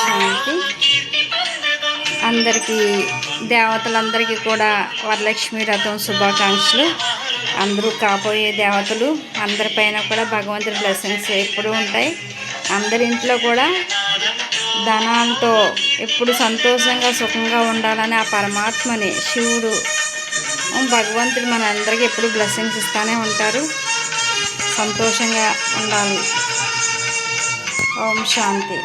శాంతి. అందరికీ దేవతలందరికీ కూడా వరలక్ష్మి వ్రతం శుభాకాంక్షలు. అందరూ కాబోయే దేవతలు అందరిపైన కూడా భగవంతుడి బ్లెస్సింగ్స్ ఎప్పుడూ ఉంటాయి. అందరి ఇంట్లో కూడా ధనాలతో ఎప్పుడు సంతోషంగా సుఖంగా ఉండాలని ఆ పరమాత్మని శివుడు భగవంతుడు మన అందరికీ ఎప్పుడు బ్లెస్సింగ్స్ ఇస్తూనే ఉంటారు. సంతోషంగా ఉండాలి. ఓం శాంతి.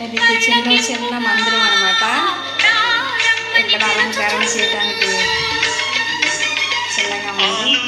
ఇది చిన్న చిన్న మందిరం అన్నమాట. ఇక్కడ అలంకారం చేయడానికి చిన్నగా ఉంది.